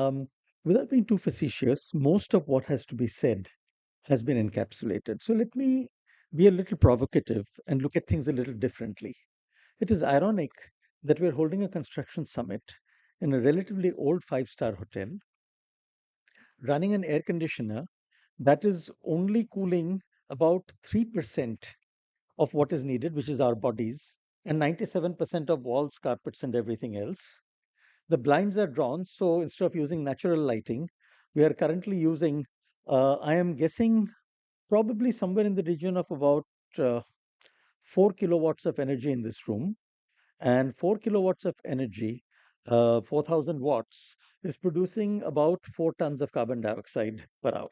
Um, Without being too facetious, most of what has to be said has been encapsulated. So let me be a little provocative and look at things a little differently. It is ironic that we're holding a construction summit in a relatively old five-star hotel, running an air conditioner that is only cooling about 3% of what is needed, which is our bodies, and 97% of walls, carpets, and everything else. The blinds are drawn, so instead of using natural lighting, we are currently using, I am guessing, probably somewhere in the region of about uh, 4 kilowatts of energy in this room. And 4 kilowatts of energy, 4,000 watts, is producing about 4 tons of carbon dioxide per hour.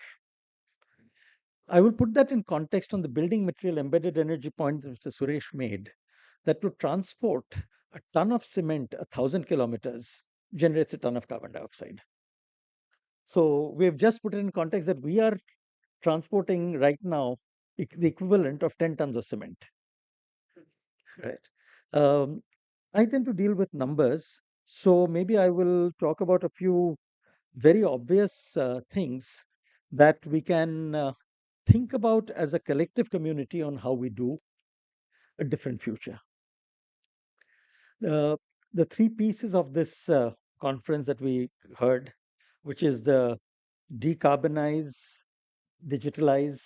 I will put that in context on the building material embedded energy point that Mr. Suresh made, that to transport a ton of cement 1,000 kilometers generates a ton of carbon dioxide. So we have just put it in context that we are transporting right now the equivalent of 10 tons of cement. Right. Um, I tend to deal with numbers, so maybe I will talk about a few very obvious things that we can think about as a collective community on how we do a different future. Uh, the three pieces of this conference that we heard, which is the decarbonize, digitalize,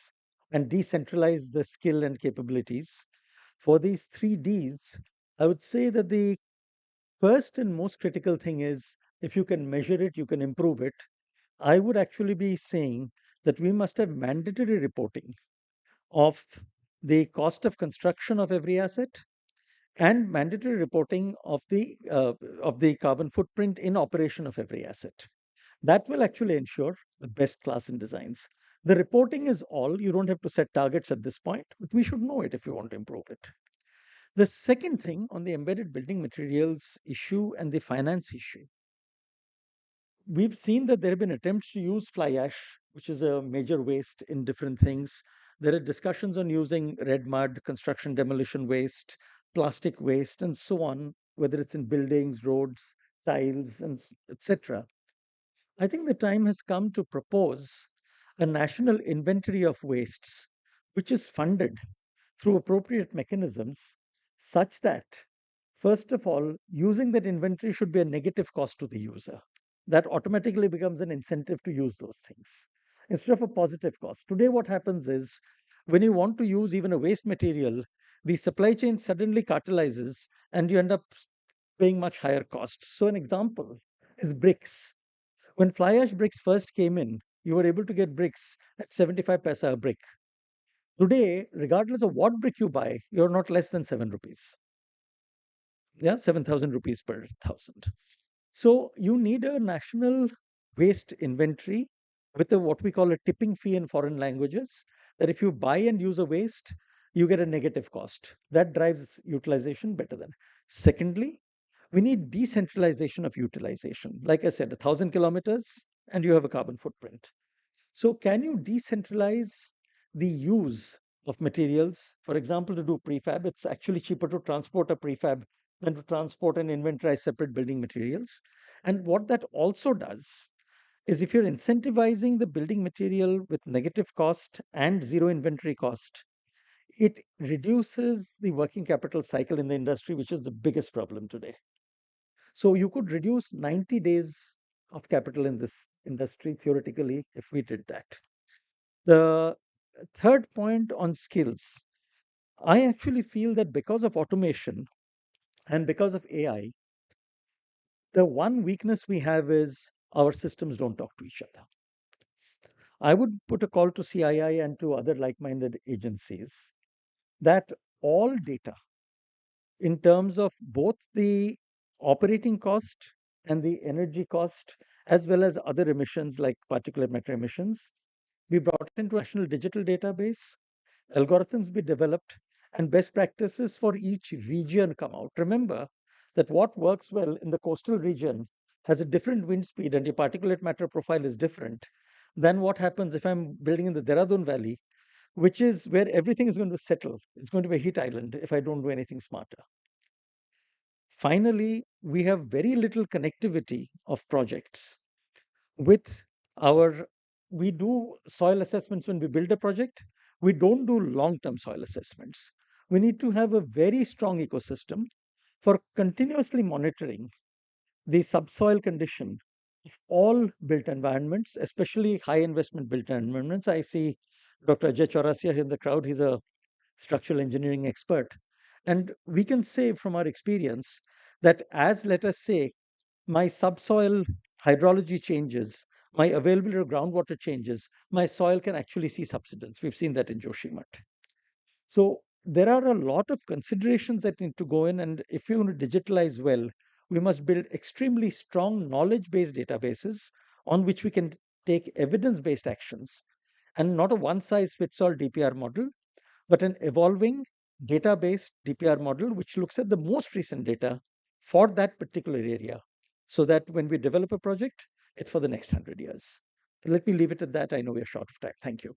and decentralize the skill and capabilities. For these three Ds, I would say that the first and most critical thing is if you can measure it, you can improve it. I would actually be saying that we must have mandatory reporting of the cost of construction of every asset and mandatory reporting of the carbon footprint in operation of every asset. That will actually ensure the best class in designs. The reporting is all. You don't have to set targets at this point, but we should know it if you want to improve it. The second thing on the embedded building materials issue and the finance issue, we've seen that there have been attempts to use fly ash, which is a major waste in different things. There are discussions on using red mud, construction demolition waste, plastic waste, and so on, whether it's in buildings, roads, tiles, and etc. I think the time has come to propose a national inventory of wastes, which is funded through appropriate mechanisms, such that, first of all, using that inventory should be a negative cost to the user. That automatically becomes an incentive to use those things instead of a positive cost. Today, what happens is when you want to use even a waste material, the supply chain suddenly cartelizes and you end up paying much higher costs. So, an example is bricks. When fly ash bricks first came in, you were able to get bricks at 75 paisa a brick. Today, regardless of what brick you buy, you're not less than 7 rupees. Yeah, 7,000 rupees per thousand. So you need a national waste inventory with a what we call a tipping fee in foreign languages. That if you buy and use a waste, you get a negative cost. That drives utilization better than. Secondly, we need decentralization of utilization. Like I said, 1,000 kilometers and you have a carbon footprint. So can you decentralize the use of materials? For example, to do prefab, it's actually cheaper to transport a prefab than to transport and inventorize separate building materials. And what that also does is if you're incentivizing the building material with negative cost and zero inventory cost, it reduces the working capital cycle in the industry, which is the biggest problem today. So you could reduce 90 days of capital in this industry theoretically if we did that. The third point on skills, I actually feel that because of automation and because of AI, the one weakness we have is our systems don't talk to each other. I would put a call to CII and to other like minded agencies that all data in terms of both the operating cost and the energy cost, as well as other emissions like particulate matter emissions, be brought into a national digital database, algorithms be developed, and best practices for each region come out. Remember that what works well in the coastal region has a different wind speed and your particulate matter profile is different than what happens if I'm building in the Dehradun Valley, which is where everything is going to settle. It's going to be a heat island if I don't do anything smarter. Finally, we have very little connectivity of projects. with our we do soil assessments when we build a project. We don't do long-term soil assessments. We need to have a very strong ecosystem for continuously monitoring the subsoil condition of all built environments, especially high investment built environments. I see Dr. Ajay Chaurasia here in the crowd. He's a structural engineering expert. And we can say from our experience that as, let us say, my subsoil hydrology changes, my availability of groundwater changes, my soil can actually see subsidence. We've seen that in Joshimath. So there are a lot of considerations that need to go in, and if you want to digitalize well, we must build extremely strong knowledge-based databases on which we can take evidence-based actions, and not a one-size-fits-all DPR model, but an evolving data-based DPR model which looks at the most recent data for that particular area, so that when we develop a project, it's for the next 100 years. Let me leave it at that. I know we're short of time. Thank you.